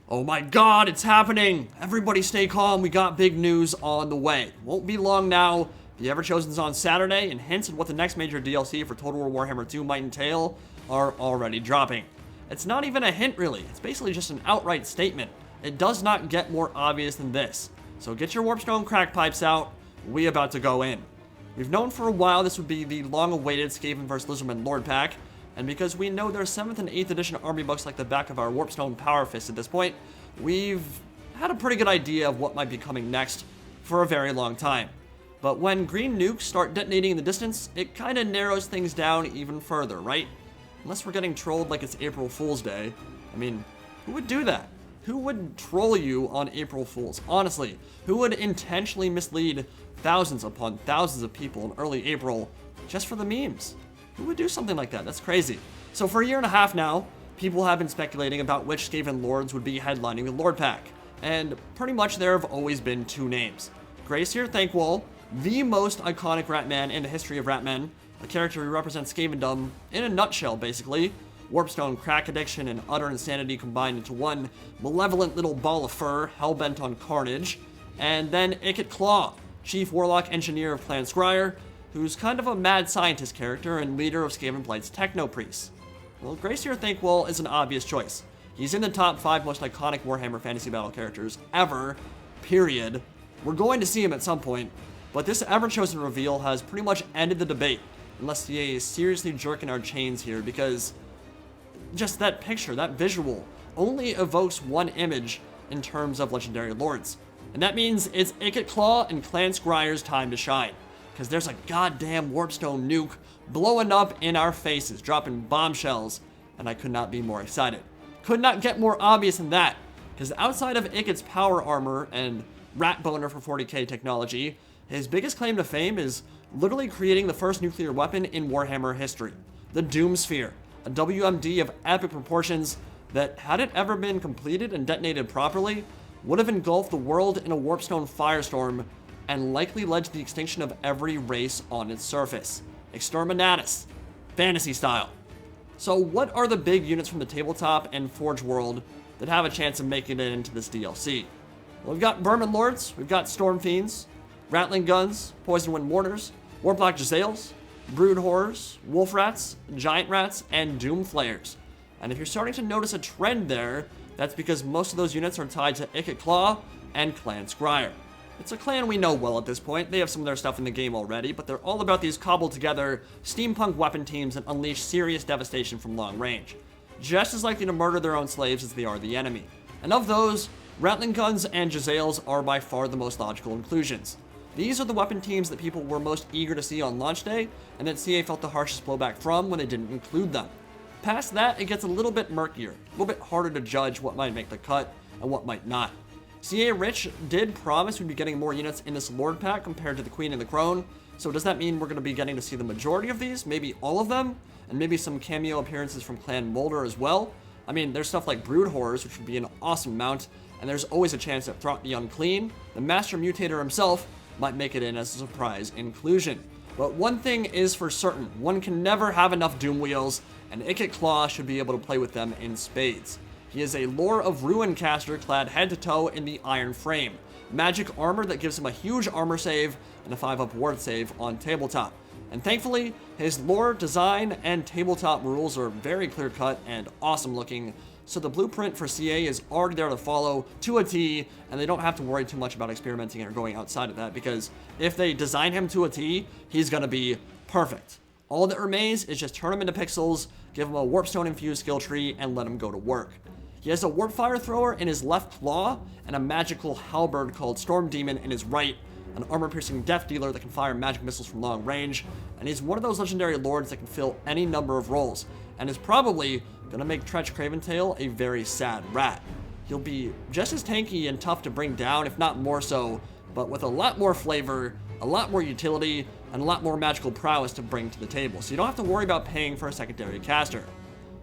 Oh my god, it's happening! Everybody stay calm, we got big news on the way. Won't be long now. The Everchosen's on Saturday, and hints at what the next major DLC for Total War Warhammer 2 might entail are already dropping. It's not even a hint really, it's basically just an outright statement. It does not get more obvious than this. So get your Warpstone crack pipes out, we about to go in. We've known for a while this would be the long-awaited Skaven vs Lizardmen Lord Pack, and because we know there's 7th and 8th edition army books like the back of our Warpstone Power Fist at this point, we've had a pretty good idea of what might be coming next for a very long time. But when green nukes start detonating in the distance, it kinda narrows things down even further, right? Unless we're getting trolled like it's April Fool's Day. I mean, who would do that? Who would troll you on April Fools? Honestly, who would intentionally mislead thousands upon thousands of people in early April just for the memes? Who would do something like that? That's crazy. So for a year and a half now, people have been speculating about which Skaven Lords would be headlining the Lord Pack. And pretty much there have always been two names. Gracier Thankwall, the most iconic Ratman in the history of Ratmen, a character who represents Skavendom in a nutshell, basically. Warpstone crack addiction and utter insanity combined into one malevolent little ball of fur, hell-bent on carnage. And then Ikit Claw, chief warlock engineer of Clan Skryre, who's kind of a mad scientist character and leader of Skavenblight's techno-priests. Well, Gracier Thankwall is an obvious choice. He's in the top 5 most iconic Warhammer Fantasy Battle characters ever, period. We're going to see him at some point, but this ever-chosen reveal has pretty much ended the debate, unless CA is seriously jerking our chains here, because just that picture, that visual, only evokes one image in terms of legendary lords. And that means it's Ikit Claw and Clan Skryre's time to shine. Because there's a goddamn Warpstone Nuke blowing up in our faces, dropping bombshells, and I could not be more excited. Could not get more obvious than that, because outside of Ikit's power armor and rat boner for 40k technology, his biggest claim to fame is literally creating the first nuclear weapon in Warhammer history, the DOOMSPHERE, a WMD of epic proportions that, had it ever been completed and detonated properly, would have engulfed the world in a Warpstone firestorm and likely led to the extinction of every race on its surface. Exterminatus. Fantasy style. So what are the big units from the tabletop and Forge world that have a chance of making it into this DLC? Well, we've got Vermin Lords, we've got Storm Fiends, Rattling Guns, Poison Wind Mortars, Warplock Jezzails, Brood Horrors, Wolf Rats, Giant Rats, and Doom Flayers. And if you're starting to notice a trend there, that's because most of those units are tied to Ikit Claw and Clan Skryre. It's a clan we know well at this point. They have some of their stuff in the game already, but they're all about these cobbled together steampunk weapon teams that unleash serious devastation from long range. Just as likely to murder their own slaves as they are the enemy. And of those, Rattling Guns and Jezzails are by far the most logical inclusions. These are the weapon teams that people were most eager to see on launch day, and that CA felt the harshest blowback from when they didn't include them. Past that, it gets a little bit murkier, a little bit harder to judge what might make the cut and what might not. CA Rich did promise we'd be getting more units in this Lord Pack compared to the Queen and the Crone, so does that mean we're going to be getting to see the majority of these? Maybe all of them? And maybe some cameo appearances from Clan Moulder as well? I mean, there's stuff like Brood Horrors, which would be an awesome mount, and there's always a chance that Throt the Unclean, the Master Mutator himself, might make it in as a surprise inclusion. But one thing is for certain, one can never have enough Doom Wheels, and Ikit Claw should be able to play with them in spades. He is a Lore of Ruin caster clad head to toe in the Iron Frame, magic armor that gives him a huge armor save and a 5-up ward save on tabletop. And thankfully, his lore, design, and tabletop rules are very clear-cut and awesome looking, so the blueprint for CA is already there to follow to a T, and they don't have to worry too much about experimenting or going outside of that, because if they design him to a T, he's gonna be perfect. All that remains is just turn him into pixels, give him a Warpstone-infused skill tree, and let him go to work. He has a Warp Fire Thrower in his left claw, and a magical halberd called Storm Demon in his right, an armor-piercing death dealer that can fire magic missiles from long range, and he's one of those legendary lords that can fill any number of roles, and is probably gonna make Tretch Craventail a very sad rat. He'll be just as tanky and tough to bring down, if not more so, but with a lot more flavor, a lot more utility, and a lot more magical prowess to bring to the table, so you don't have to worry about paying for a secondary caster.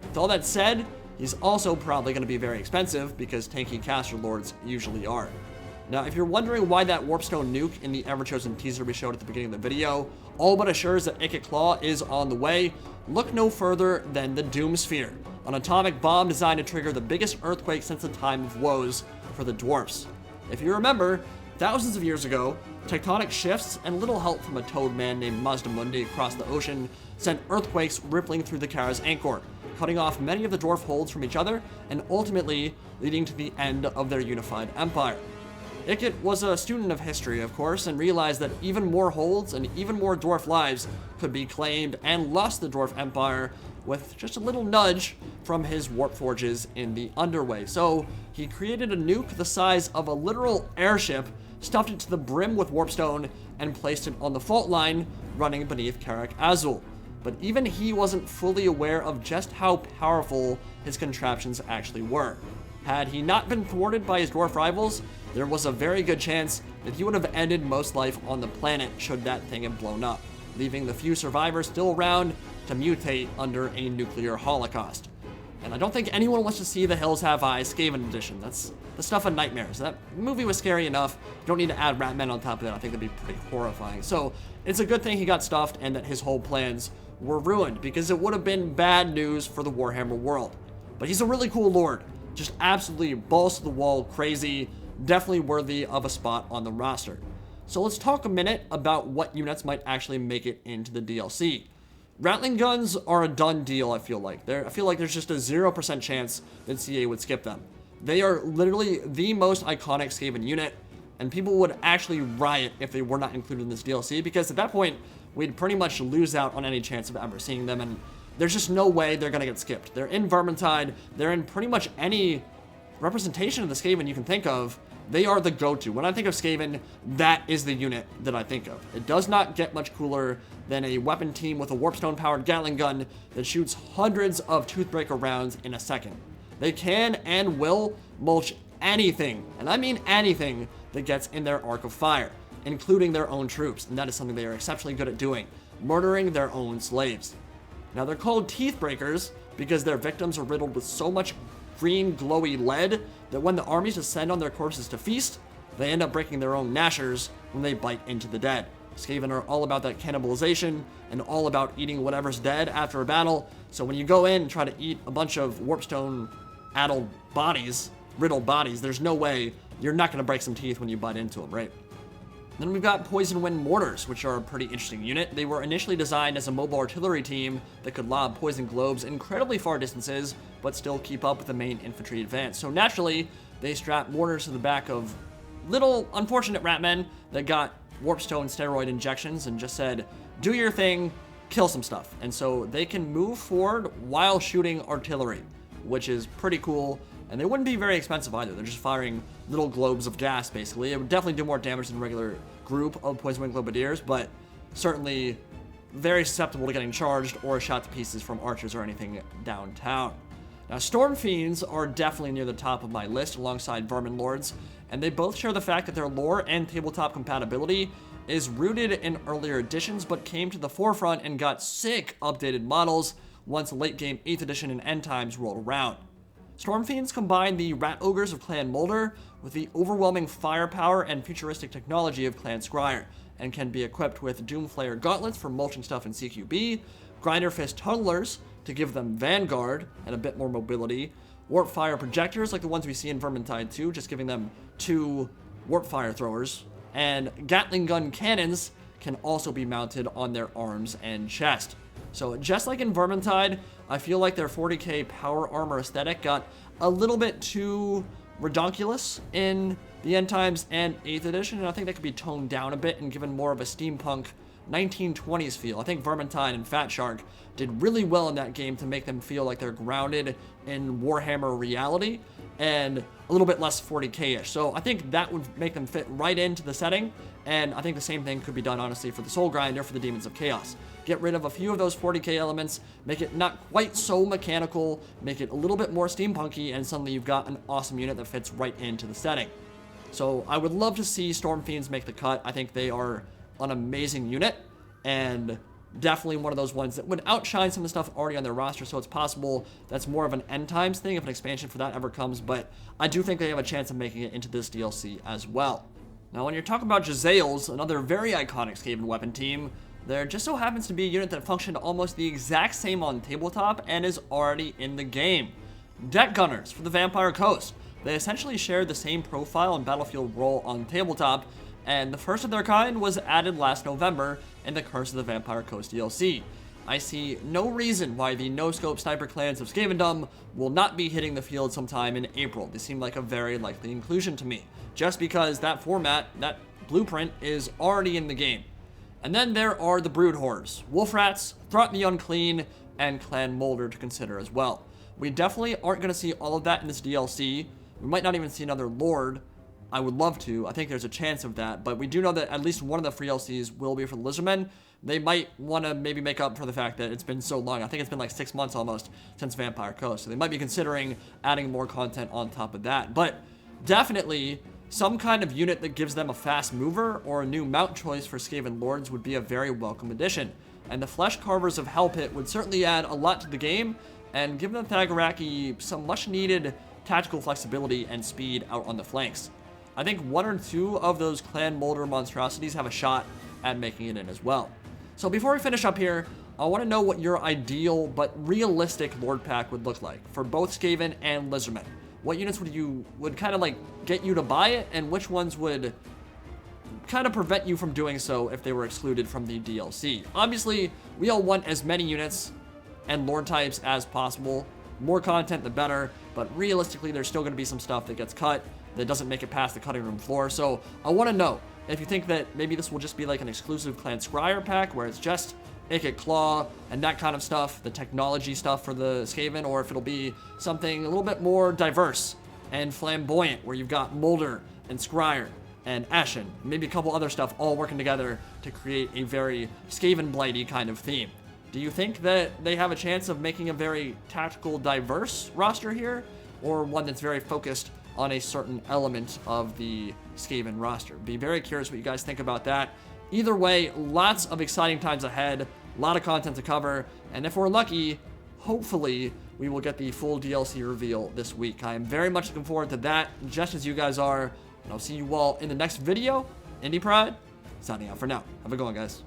With all that said, he's also probably going to be very expensive, because tanky caster lords usually are. Now, if you're wondering why that Warpstone Nuke in the Everchosen teaser we showed at the beginning of the video all but assures that Ikit Claw is on the way, look no further than the DOOMSPHERE, an atomic bomb designed to trigger the biggest earthquake since the time of woes for the dwarfs. If you remember, thousands of years ago, tectonic shifts and little help from a toad man named Mazdamundi across the ocean sent earthquakes rippling through the Kara's Anchor, cutting off many of the dwarf holds from each other and ultimately leading to the end of their unified empire. Ikit was a student of history, of course, and realized that even more holds and even more dwarf lives could be claimed and lost the dwarf empire with just a little nudge from his warp forges in the Underway. So he created a nuke the size of a literal airship, stuffed it to the brim with warpstone, and placed it on the fault line running beneath Karak Azul. But even he wasn't fully aware of just how powerful his contraptions actually were. Had he not been thwarted by his dwarf rivals, there was a very good chance that he would have ended most life on the planet should that thing have blown up, leaving the few survivors still around to mutate under a nuclear holocaust. And I don't think anyone wants to see The Hills Have Eyes Skaven edition. That's the stuff of nightmares. That movie was scary enough. You don't need to add Ratmen on top of that. I think that'd be pretty horrifying. So it's a good thing he got stuffed and that his whole plans were ruined, because it would have been bad news for the Warhammer world. But he's a really cool lord. Just absolutely balls to the wall, crazy, definitely worthy of a spot on the roster. So let's talk a minute about what units might actually make it into the DLC. Rattling Guns are a done deal, I feel like. I feel like there's just a 0% chance that CA would skip them. They are literally the most iconic Skaven unit, and people would actually riot if they were not included in this DLC, because at that point, we'd pretty much lose out on any chance of ever seeing them, and there's just no way they're going to get skipped. They're in Vermintide, they're in pretty much any representation of the Skaven you can think of. They are the go-to. When I think of Skaven, that is the unit that I think of. It does not get much cooler than a weapon team with a warpstone-powered Gatling gun that shoots hundreds of Toothbreaker rounds in a second. They can and will mulch anything, and I mean anything, that gets in their arc of fire, including their own troops, and that is something they are exceptionally good at doing, murdering their own slaves. Now, they're called Teethbreakers because their victims are riddled with so much green glowy lead that when the armies descend on their corpses to feast, they end up breaking their own gnashers when they bite into the dead. Skaven are all about that cannibalization and all about eating whatever's dead after a battle, so when you go in and try to eat a bunch of warpstone-addled bodies, riddled bodies, there's no way you're not going to break some teeth when you bite into them, right? Then we've got Poison Wind Mortars, which are a pretty interesting unit. They were initially designed as a mobile artillery team that could lob poison globes incredibly far distances, but still keep up with the main infantry advance. So naturally, they strapped mortars to the back of little unfortunate Ratmen that got Warpstone steroid injections and just said, do your thing, kill some stuff. And so they can move forward while shooting artillery, which is pretty cool. And they wouldn't be very expensive either. They're just firing little globes of gas, basically. It would definitely do more damage than a regular group of Poison Wind Globadiers, but certainly very susceptible to getting charged or shot to pieces from archers or anything downtown. Now, Storm Fiends are definitely near the top of my list alongside Vermin Lords, and they both share the fact that their lore and tabletop compatibility is rooted in earlier editions, but came to the forefront and got sick updated models once late game 8th edition and End Times rolled around. Storm Fiends combine the Rat Ogres of Clan Moulder with the overwhelming firepower and futuristic technology of Clan Skryre, and can be equipped with DOOMSPHERE Gauntlets for mulching stuff in CQB, Grinder Fist Tunnelers to give them Vanguard and a bit more mobility, Warp Fire Projectors like the ones we see in Vermintide 2, just giving them 2 Warp Fire Throwers, and Gatling Gun Cannons can also be mounted on their arms and chest. So just like in Vermintide, I feel like their 40k power armor aesthetic got a little bit too redonkulous in the End Times and 8th edition, and I think that could be toned down a bit and given more of a steampunk 1920s feel. I think Vermintide and Fat Shark did really well in that game to make them feel like they're grounded in Warhammer reality and a little bit less 40k-ish. So I think that would make them fit right into the setting, and I think the same thing could be done, honestly, for the Soul Grinder for the Demons of Chaos. Get rid of a few of those 40k elements, make it not quite so mechanical, make it a little bit more steampunky, and suddenly you've got an awesome unit that fits right into the setting. So I would love to see Storm Fiends make the cut. I think they are an amazing unit, and definitely one of those ones that would outshine some of the stuff already on their roster, so it's possible that's more of an End Times thing if an expansion for that ever comes, but I do think they have a chance of making it into this DLC as well. Now, when you're talking about Jezzails, another very iconic Skaven weapon team, There just so happens to be a unit that functioned almost the exact same on tabletop and is already in the game. Deck Gunners for the Vampire Coast. They essentially shared the same profile and battlefield role on tabletop, and the first of their kind was added last November in the Curse of the Vampire Coast DLC. I see no reason why the no-scope sniper clans of Skavendom will not be hitting the field sometime in April. They seem like a very likely inclusion to me, just because that format, that blueprint, is already in the game. And then there are the Brood Horrors, Wolf Rats, Throt the Unclean, and Clan Moulder to consider as well. We definitely aren't going to see all of that in this DLC. We might not even see another Lord. I would love to. I think there's a chance of that, but we do know that at least one of the free DLCs will be for the Lizardmen. They might want to maybe make up for the fact that it's been so long. I think it's been like 6 months almost since Vampire Coast, so they might be considering adding more content on top of that. But definitely, some kind of unit that gives them a fast mover or a new mount choice for Skaven Lords would be a very welcome addition. And the Flesh Carvers of Hell Pit would certainly add a lot to the game and give the Thagaraki some much needed tactical flexibility and speed out on the flanks. I think 1 or 2 of those Clan Moulder monstrosities have a shot at making it in as well. So before we finish up here, I want to know what your ideal but realistic Lord Pack would look like for both Skaven and Lizardmen. What units would kind of like get you to buy it, and which ones would kind of prevent you from doing so if they were excluded from the DLC? Obviously, we all want as many units and Lord types as possible. More content, the better, but realistically, there's still going to be some stuff that gets cut that doesn't make it past the cutting room floor. So I want to know if you think that maybe this will just be like an exclusive Clan Skryre pack where it's just Ikit Claw and that kind of stuff, the technology stuff for the Skaven, or if it'll be something a little bit more diverse and flamboyant where you've got Moulder and Skryre and Ashen, maybe a couple other stuff all working together to create a very Skaven Blighty kind of theme. Do you think that they have a chance of making a very tactical, diverse roster here, or one that's very focused on a certain element of the Skaven roster? Be very curious what you guys think about that. Either way, lots of exciting times ahead, a lot of content to cover, and if we're lucky, hopefully we will get the full DLC reveal this week. I am very much looking forward to that, just as you guys are, and I'll see you all in the next video. Indie Pride, signing out for now. Have a good one, guys.